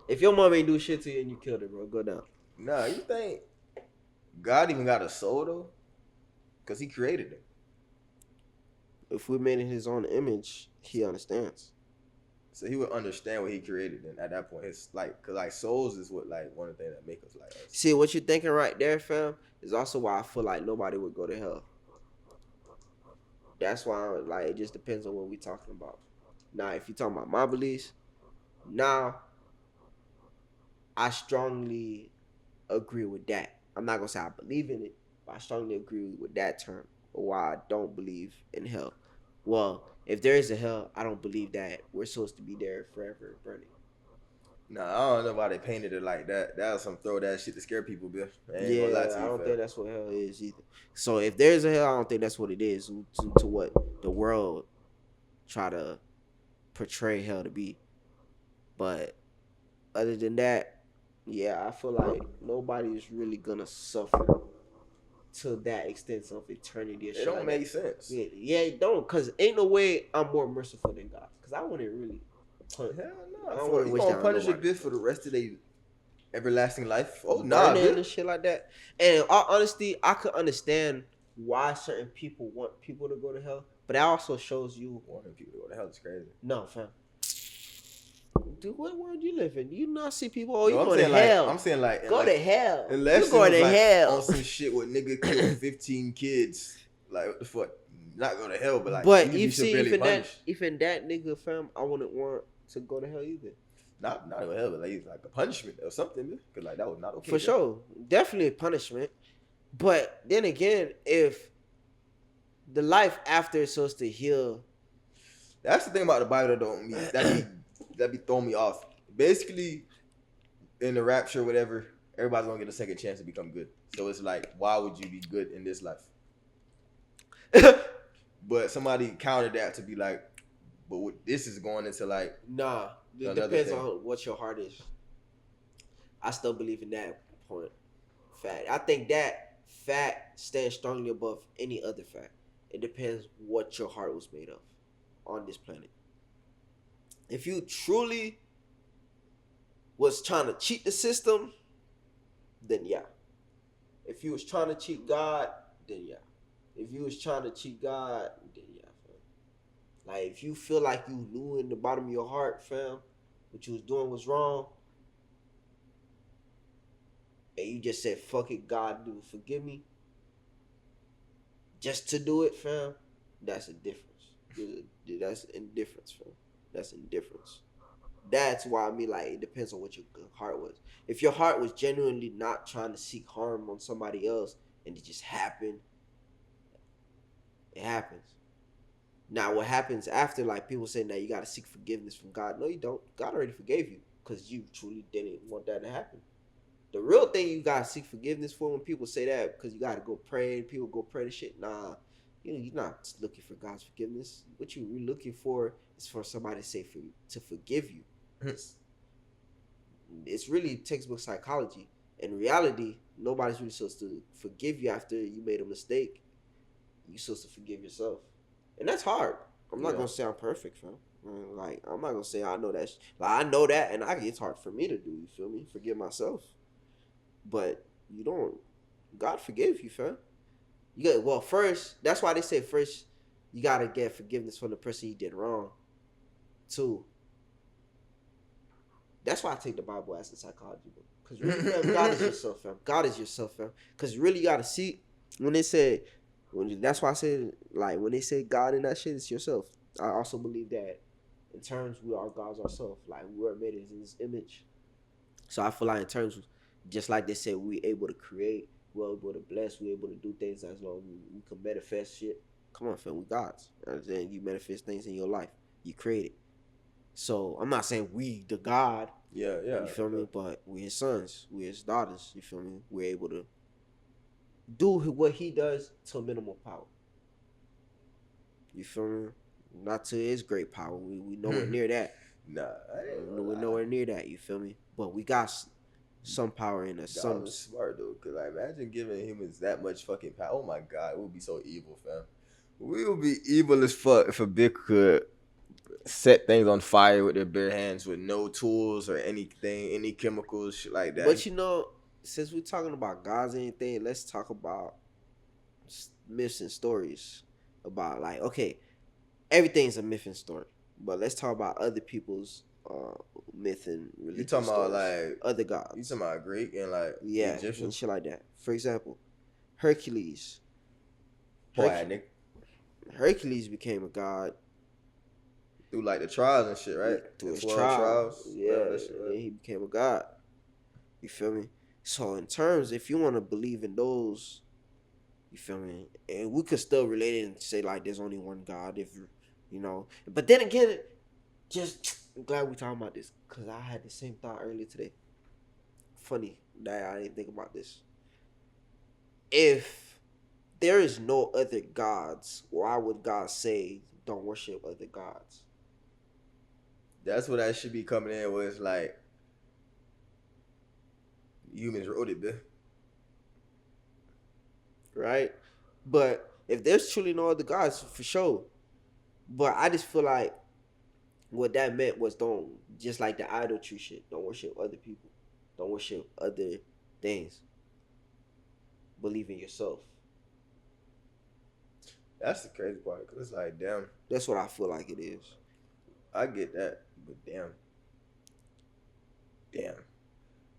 If your mom ain't do shit to you and you killed her, bro, go down. Nah, you think God even got a soul, though? Because he created it. If we made in his own image, he understands. So he would understand what he created, and at that point, it's like, cause like souls is what like one of the things that make us like us. See what you're thinking right there, fam, is also why I feel like nobody would go to hell. That's why, like, it just depends on what we talking about. Now, if you're talking about my beliefs, now I strongly agree with that. I'm not gonna say I believe in it, but I strongly agree with that term. Why I don't believe in hell. Well, if there is a hell, I don't believe that we're supposed to be there forever burning. Nah, I don't know why they painted it like that. That was some throw that shit to scare people, bitch. Yeah, I don't think that's what hell is either. So if there's a hell, I don't think that's what it is to what the world try to portray hell to be. But other than that, Yeah, I feel like nobody is really gonna suffer to that extent of eternity or It shit don't like make that. sense. Yeah, it don't, cause ain't no way I'm more merciful than God. Cause I wouldn't really. Hell I no. don't For want to you wish gonna that on punish a nobody. bitch for the rest of their everlasting life? Oh nah, Burning bitch. and shit like that. And all honesty, I could understand why certain people want people to go to hell, but that also shows you. Wanting people to go to hell is crazy. No, fam. Dude, what world you live in? You not see people? Oh, No, you going to hell? I'm saying like, Go to hell. unless You it going was to like hell? on some shit where nigga killed 15 kids. Like what the fuck? Not go to hell, but like But you be if see, severely punished. even that nigga, fam, I wouldn't want to go to hell either. Not go to hell, but like a punishment or something. Cause like that was not okay. For sure, definitely a punishment. But then again, if the life after is supposed to heal, that's the thing about the Bible that be throwing me off. Basically, in the rapture, or whatever, everybody's gonna get a second chance to become good. So it's like, why would you be good in this life? But somebody countered that to be like, but this is going into like, nah, it depends on what your heart is. I still believe in that point. Fact. I think that fact stands strongly above any other fact. It depends what your heart was made of on this planet. If you truly was trying to cheat the system, then yeah. If you was trying to cheat God, then yeah. If you was trying to cheat God, then yeah, fam. Like if you feel like you knew in the bottom of your heart, fam, what you was doing was wrong, and you just said, fuck it, God, do forgive me. Just to do it, fam, that's a difference. That's indifference, fam. That's indifference. That's why I mean, like, it depends on what your heart was. If your heart was genuinely not trying to seek harm on somebody else and it just happened, it happens. Now, what happens after, like, people say that you got to seek forgiveness from God. No, you don't. God already forgave you because you truly didn't want that to happen. The real thing you got to seek forgiveness for when people say that because you got to go pray and people go pray to shit. Nah, you're not looking for God's forgiveness. What you're really looking for is for somebody to say to forgive you. It's really textbook psychology. In reality, nobody's really supposed to forgive you after you made a mistake. You're supposed to forgive yourself. And that's hard. I'm not going to say I'm perfect, fam. Like, I'm not going to say I know that. Like, I know that, and it's hard for me to do, you feel me? Forgive myself. But you don't. God forgive you, fam. First, that's why they say first, you got to get forgiveness from the person you did wrong. Two, that's why I take the Bible as a psychology book. Because really, fam, God is yourself, fam. God is yourself, fam. Because really, you got to see, when they say, that's why I said, like, when they say God in that shit, it's yourself. I also believe that in terms, we are gods ourselves. Like, we were made in His image. So I feel like in terms, just like they said, we're able to create, we're able to bless, we're able to do things as long as we can manifest shit. Come on, fam, we gods. And then you manifest things in your life. You create it. So I'm not saying we the God. Yeah. You feel me? But we His sons, we His daughters. You feel me? We're able to do what He does to minimal power. You feel me? Not to His great power. We nowhere near that. Nah, we're nowhere near that. You feel me? But we got some power in us. God was smart though, cause like imagine giving humans that much fucking power. Oh my God, it would be so evil, fam. We would be evil as fuck if a bitch could set things on fire with their bare hands with no tools or anything, any chemicals, shit like that. But you know, since we're talking about gods and anything, let's talk about myths and stories about, like, okay, everything's a myth and story, but let's talk about other people's myth and religion. You talking stories. about like other gods? You talking about Greek and like Egyptian and shit like that. For example, Hercules. Hercules became a god through like the trials and shit, right? Through his trials. Yeah, and then he became a god. You feel me? So in terms, if you want to believe in those, you feel me? And we could still relate it and say like there's only one God, if you know. But then again, I'm glad we talking about this because I had the same thought earlier today. Funny that I didn't think about this. If there is no other gods, why would God say don't worship other gods? That's what that should be coming in with. Like, Humans wrote it, man. Right? But if there's truly no other gods, for sure. But I just feel like what that meant was don't, just like the idolatry shit. Don't worship other people. Don't worship other things. Believe in yourself. That's the crazy part, because it's like, damn. That's what I feel like it is. I get that, but damn.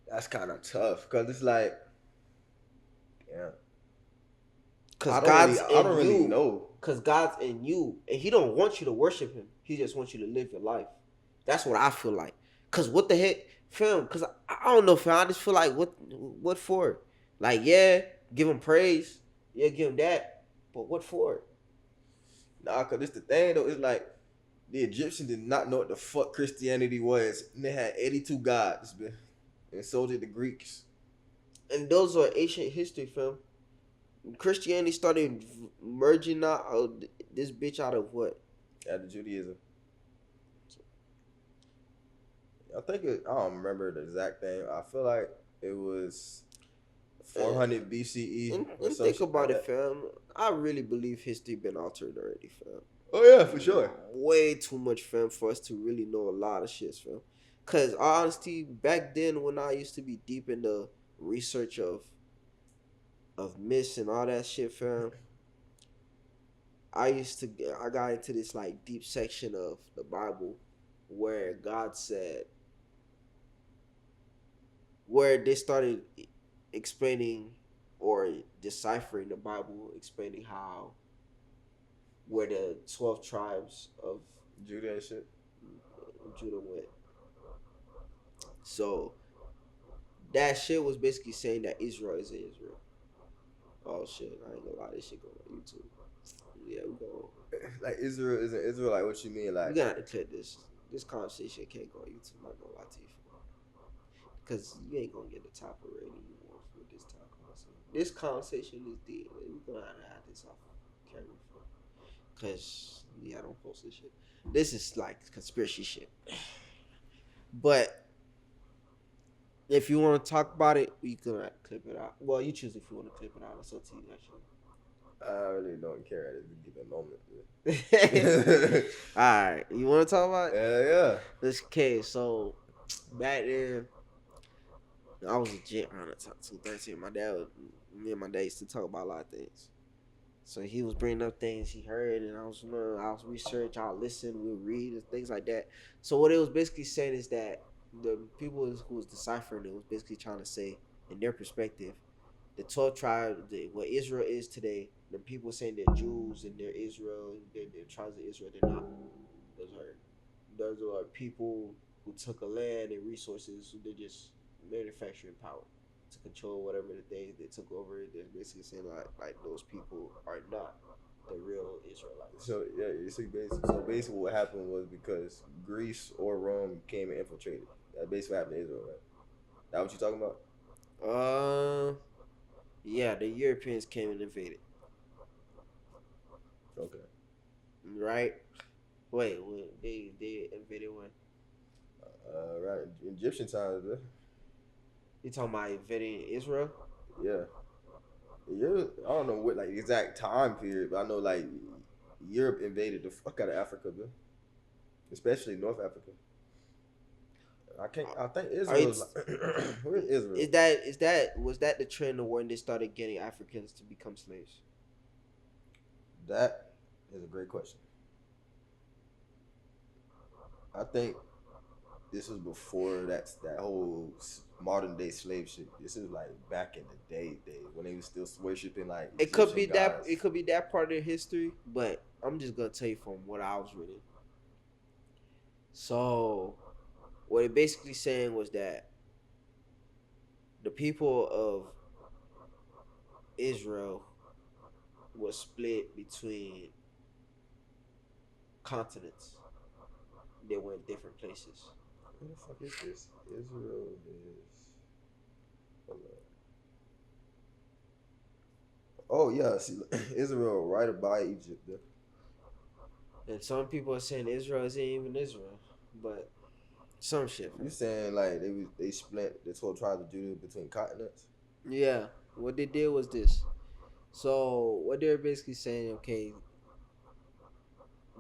That's kind of tough, because it's like, damn. Because God's I don't really know. Because God's in you, and He don't want you to worship Him. He just wants you to live your life. That's what I feel like. Because what the heck, fam? Because I don't know, fam. I just feel like, what for? Like, yeah, give Him praise. Yeah, give Him that. But what for? Nah, because it's the thing, though. It's like, the Egyptians did not know what the fuck Christianity was. And they had 82 gods, man. And so did the Greeks. And those are ancient history, fam. Christianity started merging out of this bitch out of what? Out of Judaism. I don't remember the exact thing. I feel like it was 400 BCE. And think about it, fam. I really believe history been altered already, fam. Oh yeah, for sure. Way too much, fam, for us to really know a lot of shit, fam. Cause honestly, back then when I used to be deep in the research of myths and all that shit, fam, I got into this like deep section of the Bible where God said, where they started explaining or deciphering the Bible, explaining how where the 12 tribes of Judah and shit. Judah went. So that shit was basically saying that Israel is Israel. Oh shit, I ain't gonna lie, this shit going on YouTube. Yeah, we go. Like Israel isn't Israel, like what you mean? Like, we gotta have to clip this. This conversation can't go on YouTube. I'm not gonna lie to you. Because you ain't gonna get the type of rating you want with this type of conversation. This conversation is dead. We're gonna have this off camera. Because, yeah, I don't post this shit. This is like conspiracy shit. But if you want to talk about it, you can clip it out. Well, you choose if you want to clip it out. It's up to you, actually. I really don't care at this given moment. Alright, you want to talk about it? Yeah. This case, so back then, I was a Jitt around the time 213. Me and my dad used to talk about a lot of things. So he was bringing up things he heard, and I was research, I'll listen, we'll read, and things like that. So what it was basically saying is that the people who was deciphering it was basically trying to say, in their perspective, the 12 tribes, what Israel is today, the people saying they're Jews and they're Israel, they're tribes of Israel, they're not. Those are people who took a land and resources, so they're just manufacturing power to control whatever they took over. They're basically saying like those people are not the real Israelites. So yeah, so basically what happened was because Greece or Rome came and infiltrated. That basically happened to Israel, right? That what you talking about? Yeah, the Europeans came and invaded. Okay. Right. Wait, they invaded when? Right, Egyptian times, man. You talking about invading Israel? Yeah. I don't know what like exact time period, but I know like Europe invaded the fuck out of Africa, man. Especially North Africa. I think Israel is like, where's Israel? Was that the trend of when they started getting Africans to become slaves? That is a great question. I think this was before that whole modern day slave shit. This is like back in the day when they was still worshiping like it could be gods. It could be that part of their history, but I'm just gonna tell you from what I was reading. So what it basically saying was that the people of Israel was split between continents. They went different places. What the fuck is this? Israel is. Oh yeah, see, Israel right by Egypt. Yeah. And some people are saying Israel isn't even Israel, but Some shit. You saying like they split the 12 tribes of Judah between continents? Yeah. What they did was this. So what they're basically saying, okay,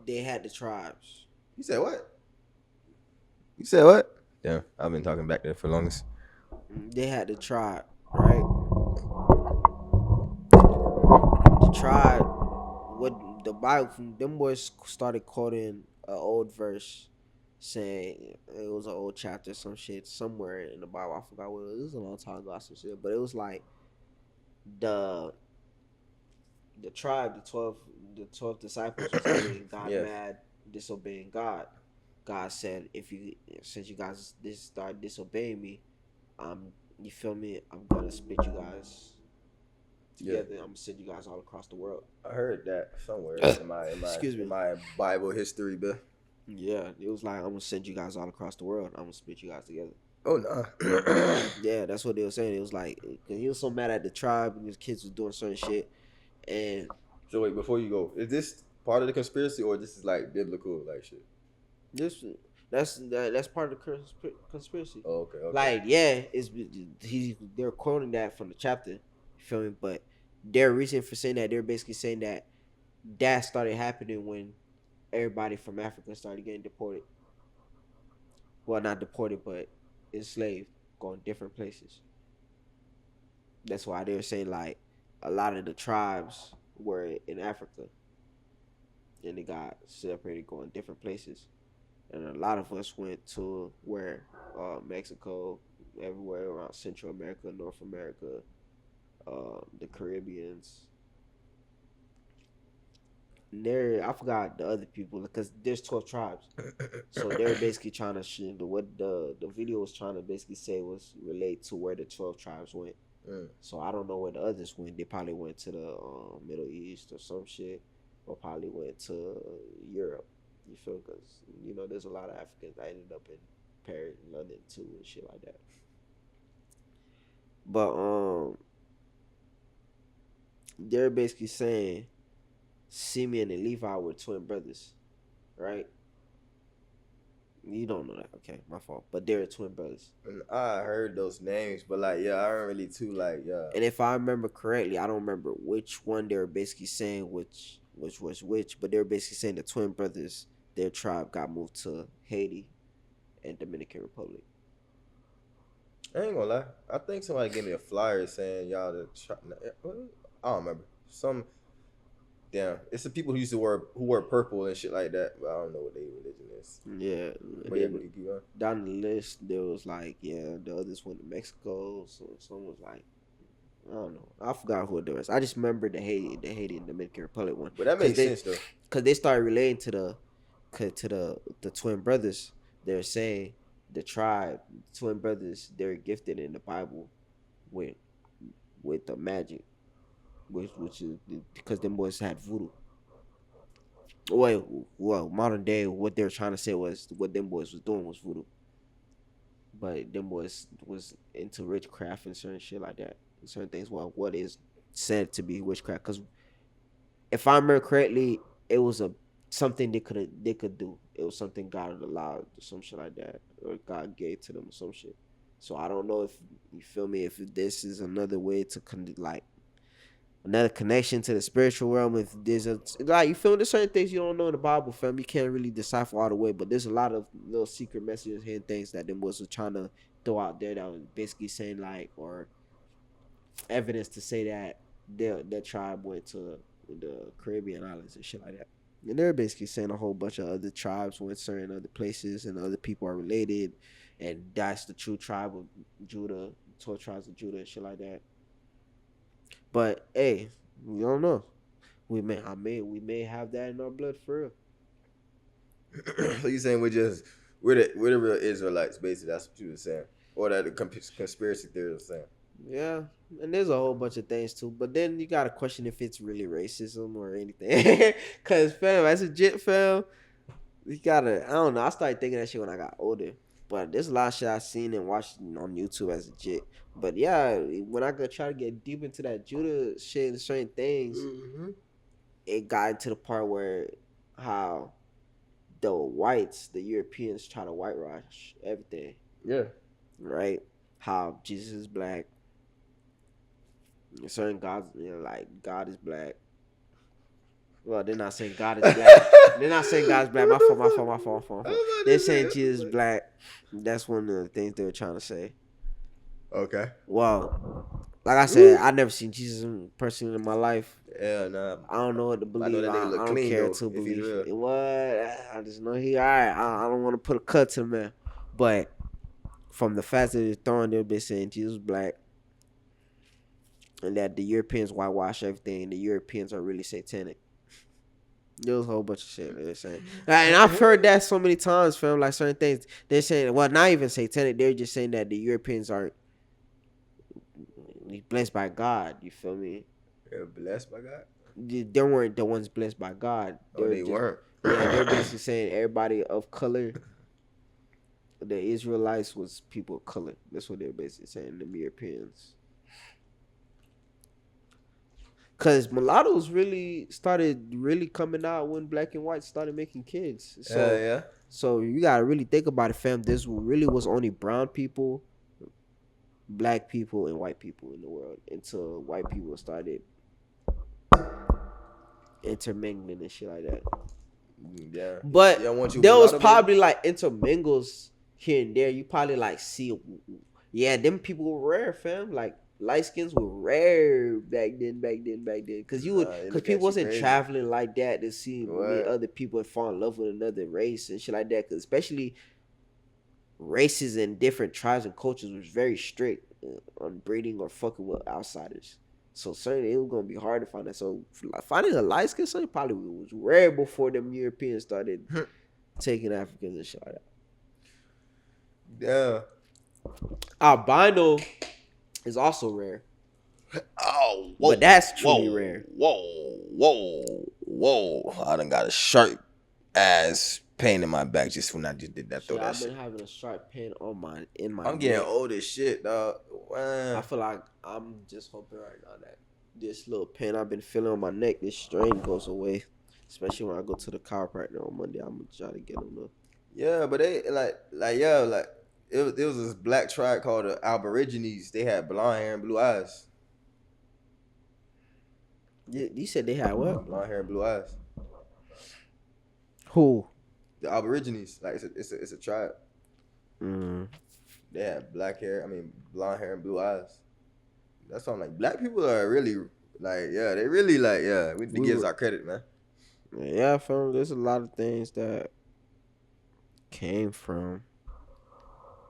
they had the tribes. You said what? You said what? Yeah, I've been talking back there for longest. They had the tribe, right? The tribe, what the Bible, them boys started quoting an old verse, saying it was an old chapter, some shit somewhere in the Bible. I forgot what it was. It was a long time ago, some shit. But it was like the the tribe, the 12 disciples was getting God Yes. mad, disobeying God. God said, since you guys start disobeying me, you feel me? I'm gonna split you guys together. I'm gonna send you guys all across the world. I heard that somewhere Excuse me. in my Bible history, but Yeah, it was like I'm gonna send you guys all across the world. I'm gonna split you guys together. oh no. Yeah, that's what they were saying. It was like he was so mad at the tribe and his kids was doing certain shit, and So wait, before you go, is this part of the conspiracy or this is like biblical like shit? this that's part of the conspiracy. Oh, okay, okay. Like, yeah, they're quoting that from the chapter, you feel me? But their reason for saying that, they're basically saying that started happening when everybody from Africa started getting deported. Well, not deported, but enslaved, going different places. That's why they're saying like a lot of the tribes were in Africa, and they got separated, going different places. And a lot of us went to where Mexico, everywhere around Central America, North America, the Caribbeans. I forgot the other people because there's 12 tribes, so they're basically trying to what the video was trying to basically say was relate to where the 12 tribes went. So I don't know where the others went. They probably went to the Middle East or some shit, or probably went to Europe. You feel? Because there's a lot of Africans that ended up in Paris, London too, and shit like that. But they're basically saying Simeon and Levi were twin brothers, right? You don't know that, okay? My fault. But they're twin brothers. And I heard those names, but like, yeah, I don't really too like, yeah. And if I remember correctly, I don't remember which one they were basically saying which was which, but they were basically saying the twin brothers, their tribe got moved to Haiti and Dominican Republic. I ain't gonna lie. I think somebody gave me a flyer saying y'all I don't remember. Damn, it's the people who wear purple and shit like that, but I don't know what their religion is. Yeah, but yeah, keep going. Down the list, there was like, the others went to Mexico. So some was like, I don't know. I forgot who it was. I just remember the Haiti and Dominican Republic one. But that makes sense though, because they started relating to the twin brothers. They're saying the tribe, twin brothers, they're gifted in the Bible with the magic, which is because them boys had voodoo. Well, modern day, what they're trying to say was what them boys was doing was voodoo, but them boys was into witchcraft and certain shit like that, and certain things. Well, what is said to be witchcraft? Because if I remember correctly, it was something they could do. It was something God had allowed, or some shit like that, or God gave to them, or some shit. So I don't know if you feel me. If this is another way to another connection to the spiritual realm. If there's you feel me, there's certain things you don't know in the Bible, fam. You can't really decipher all the way, but there's a lot of little secret messages here and things that them was trying to throw out there that was basically saying or evidence to say that their tribe went to the Caribbean islands and shit like that. And they're basically saying a whole bunch of other tribes went certain other places and other people are related, and that's the true tribe of Judah, 12 tribes of Judah and shit like that. But hey, we don't know. We may have that in our blood for real. So you saying we're the real Israelites, basically? That's what you were saying, or that the conspiracy theories are saying. Yeah, and there's a whole bunch of things too. But then you gotta question if it's really racism or anything. Cause fam, as a Jitt fam, you gotta. I don't know. I started thinking that shit when I got older. But there's a lot of shit I've seen and watched on YouTube as a Jitt. But yeah, when I could try to get deep into that Judah shit and certain things, it got into the part where how the whites, the Europeans try to whitewash everything. Yeah. Right? How Jesus is black. Certain gods, like God is black. Well, they're not saying God is black. They're not saying God is black. My fault. They're saying Jesus is black. That's one of the things they were trying to say. Okay. Well, like I said, I never seen Jesus personally in my life. Yeah, nah. I don't know what to believe. I don't clean, care though, to if believe he's real. it. What? I just know he all right. I don't want to put a cut to the man. But from the fact that they're throwing, they've been saying Jesus is black. And that the Europeans whitewash everything. The Europeans are really satanic. There was a whole bunch of shit they're saying. And I've heard that so many times, fam. Like certain things. They're saying, well, not even satanic. They're just saying that the Europeans aren't blessed by God. You feel me? They're blessed by God? They weren't the ones blessed by God. They weren't. Yeah, they're basically saying everybody of color. The Israelites was people of color. That's what they're basically saying, the Europeans. Because mulattoes really started coming out when black and white started making kids. So, yeah. So you got to really think about it, fam. This really was only brown people, black people, and white people in the world until white people started intermingling and shit like that. Yeah. But there was probably like intermingles here and there. You probably like see, yeah, them people were rare, fam. Like light skins were rare back then. Cause people wasn't traveling like that to see meet other people and fall in love with another race and shit like that. Cause especially races and different tribes and cultures was very strict on breeding or fucking with outsiders. So certainly it was gonna be hard to find that. So finding a light skin son probably was rare before them Europeans started taking Africans and shit like that. Yeah. Albino is also rare. Oh, whoa. But that's truly rare. Whoa. I done got a sharp ass pain in my back just when I just did that. Shit, I've been having a sharp pain in my I'm getting old as shit, dog. I feel like I'm just hoping right now that this little pain I've been feeling on my neck, this strain goes away. Especially when I go to the chiropractor on Monday. I'm gonna try to get them up. Yeah, but they it was this black tribe called the Aborigines. They had blonde hair and blue eyes. You said they had what? Blonde hair and blue eyes. Who? The Aborigines. Like it's a tribe. Mm. They had blonde hair and blue eyes. That's why I'm like, black people are really like, yeah, they really like, yeah. We need to give us our credit, man. Yeah, fam. There's a lot of things that came from.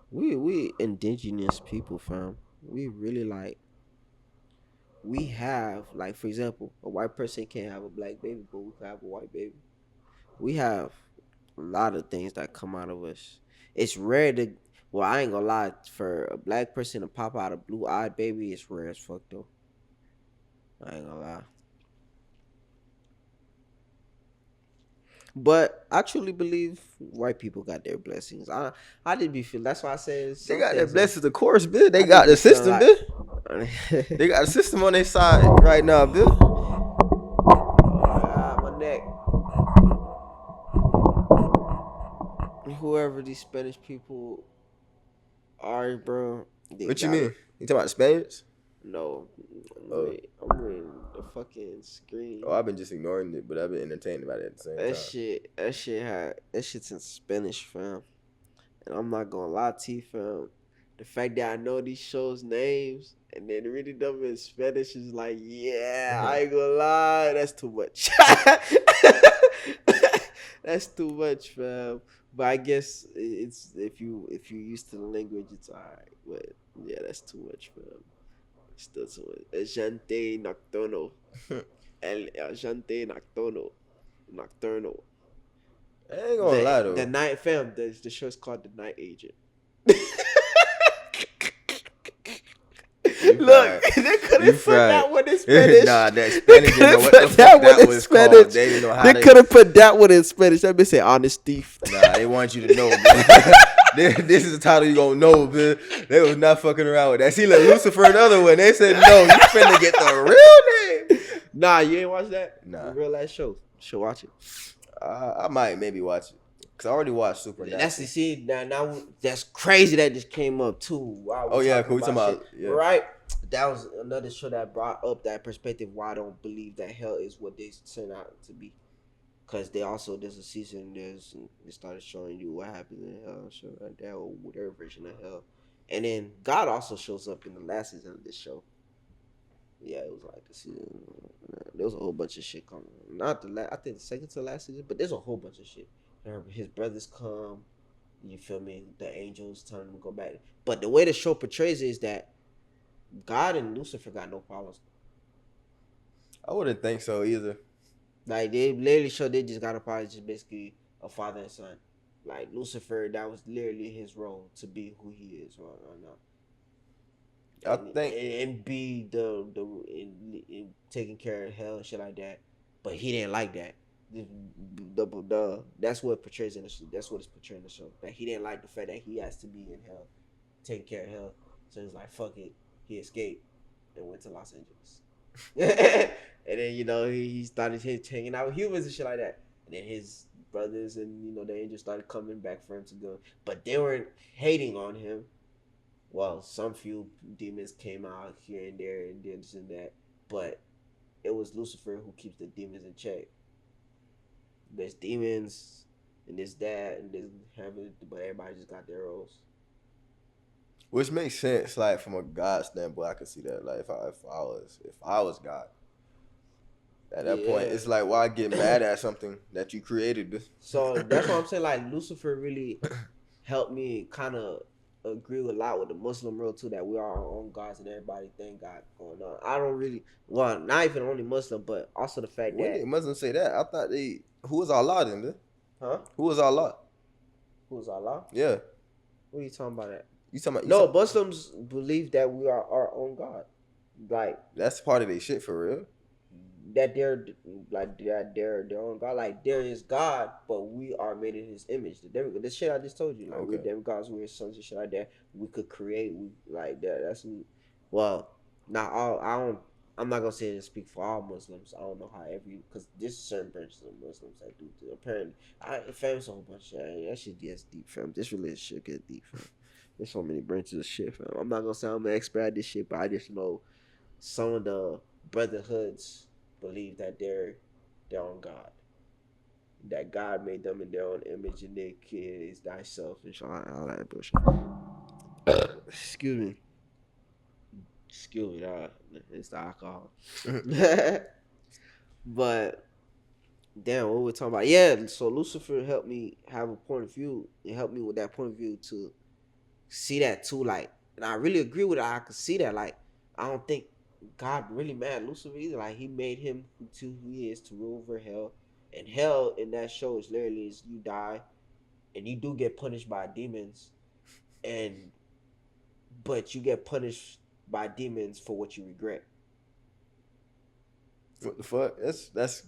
We indigenous people, fam. We really like. We have, like, for example, a white person can't have a black baby, but we can have a white baby. We have a lot of things that come out of us. It's rare to, well, I ain't gonna lie, for a black person to pop out a blue-eyed baby, it's rare as fuck, though. I ain't gonna lie. But I truly believe white people got their blessings. I did be feel. That's why I said they got their blessings. Of course, Bill. They got the system, Bill. They got a system on their side right now, Bill. My neck. Whoever these Spanish people are, bro. What you mean? You talking about the Spaniards? No. I'm reading the fucking screen. Oh, I've been just ignoring it, but I've been entertained about it at the same time. That shit's in Spanish, fam. And I'm not gonna lie to you, fam. The fact that I know these shows' names and then reading them in Spanish is like, yeah, I ain't gonna lie, that's too much. That's too much, fam. But I guess it's if you're used to the language, it's alright. But yeah, that's too much, fam. Still too much. Agente nocturno. El agente nocturno. Nocturno. I ain't gonna lie though. The night fam. The show's called The Night Agent. Look, they couldn't put that one in Spanish. Nah, that Spanish didn't know what the fuck that was called. They didn't know how they couldn't put that one in Spanish. That bitch say honest thief. Nah, they want you to know, man. This is the title you gonna know, man. They was not fucking around with that. See, like Lucifer, another one. They said, no, you finna get the real name. Nah, you ain't watch that? Nah. The real ass show. Should watch it. I might maybe watch it. Cause I already watched Supernatural. That's the scene now. That's crazy that just came up too. While Oh yeah, talking cool. We talking about shit, right? That was another show that brought up that perspective. Why I don't believe that hell is what they turn out to be. Cause there's a season they started showing you what happens in hell, show like that or their version of hell, and then God also shows up in the last season of this show. Yeah, it was like the season. There was a whole bunch of shit coming. Not the last. I think the second to last season, but there's a whole bunch of shit. His brothers come. You feel me? The angels telling him to go back. But the way the show portrays it is that God and Lucifer got no problems. I wouldn't think so either. Like they literally show they just got a problem, just basically a father and son. Like Lucifer, that was literally his role to be who he is right now. And be in taking care of hell and shit like that, but he didn't like that. That's what it portrays in the show. That's what it's portraying in the show. That he didn't like the fact that he has to be in hell, taking care of hell. So he's like, "Fuck it." He escaped and went to Los Angeles. And then he started hanging out with humans and shit like that. And then his brothers and the angels started coming back for him to go, but they weren't hating on him. Well, some few demons came out here and there and this and that, but it was Lucifer who keeps the demons in check. There's demons and this that and this having, but everybody just got their roles. Which makes sense, like from a God standpoint, I could see that. Like if I was God, at that point, it's like why get mad at something that you created? So that's what I'm saying. Like Lucifer really helped me kind of agree a lot with the Muslim rule too, that we are our own gods and everybody thank God going on. I don't really, well, not even only Muslim, but also the fact when that did Muslims say that? I thought who was Allah then? Huh? Who was Allah? Who's Allah? Yeah. What are you talking about? That you talking about? No, Muslims believe that we are our own God. Like that's part of their shit for real. That they're like that they're their own God. Like there is God, but we are made in His image. This shit I just told you. Like we're them gods, we're sons and shit like that. We could create. We like that. That's well, not all. I'm not gonna say and speak for all Muslims. I don't know how because there's certain branches of Muslims that do. Apparently, fam's a whole bunch of shit. That shit gets deep, fam. This relationship gets deep, fam. There's so many branches of shit, fam. I'm not gonna say I'm an expert at this shit, but I just know some of the brotherhoods believe that they're their own God. That God made them in their own image and their kid is thyself and all that bullshit. Excuse me. It's the alcohol. But damn, what we're talking about? Yeah, so Lucifer helped me have a point of view. It helped me with that point of view to see that too. Like, and I really agree with it. I could see that. Like, I don't think God really mad at Lucifer either. Like, he made him who he is to rule over hell. And hell in that show is literally you die and you do get punished by demons. But you get punished by demons for what you regret. What the fuck? That's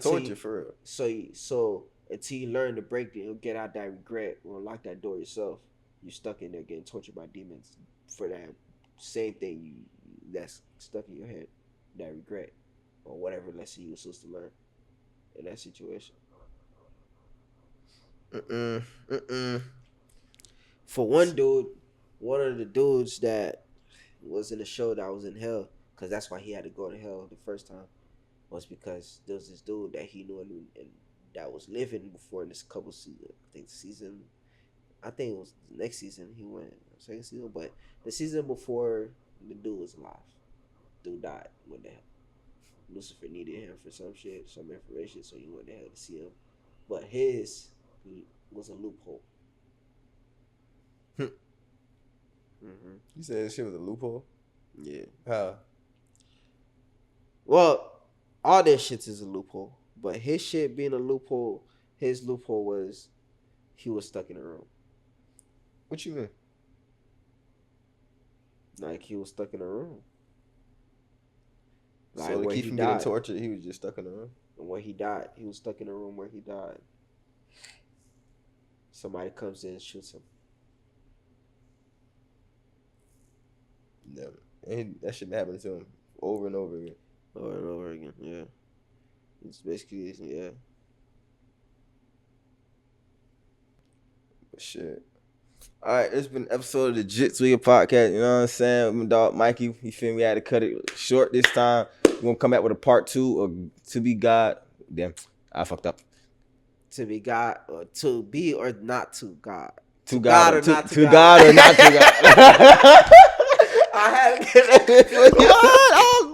torture for real. So until you learn to break it and get out that regret or unlock that door yourself, you're stuck in there getting tortured by demons for that same thing that's stuck in your head, that regret or whatever lesson you were supposed to learn in that situation. For one dude, one of the dudes that was in the show that was in hell, because that's why he had to go to hell the first time, was because there was this dude that he knew and that was living before in this couple season. I think it was the next season he went, second season, but the season before the dude was alive. Dude died, went to hell. Lucifer needed him for some shit, some information, so he went to hell to see him. But his was a loophole. You said this shit was a loophole? Yeah. How? Well, all their shits is a loophole, but his shit being a loophole, his loophole was he was stuck in a room. What you mean? Like he was stuck in a room. Like so to keep him getting tortured, he was just stuck in a room. And where he died, he was stuck in a room where he died. Somebody comes in and shoots him. Never. And that shit happened to him over and over again. Over and over again, yeah. It's basically, yeah. Shit. All right, it's been an episode of the Jitt Tweakin Podcast. You know what I'm saying? My dog Mikey, you feel me? We had to cut it short this time. We're gonna come back with a part 2 of To Be God. Damn, I fucked up. To be God or to be or not to God. To God or not to God or not to God. I had to get that.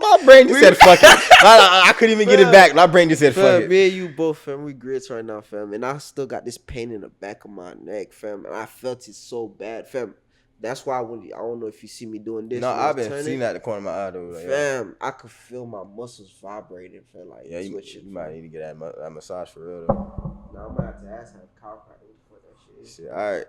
My brain just said fuck it. I couldn't even get it back. My brain just said fuck it. Me and you both, fam, we grits right now, fam. And I still got this pain in the back of my neck, fam. And I felt it so bad, fam. That's why I don't know if you see me doing this. No, I've been seeing that at the corner of my eye, though. Like, fam, I could feel my muscles vibrating, fam. Like, yeah, you might need to get that massage for real, though. No, I'm going to have to ask how chiropractor for that shit. Shit, all right.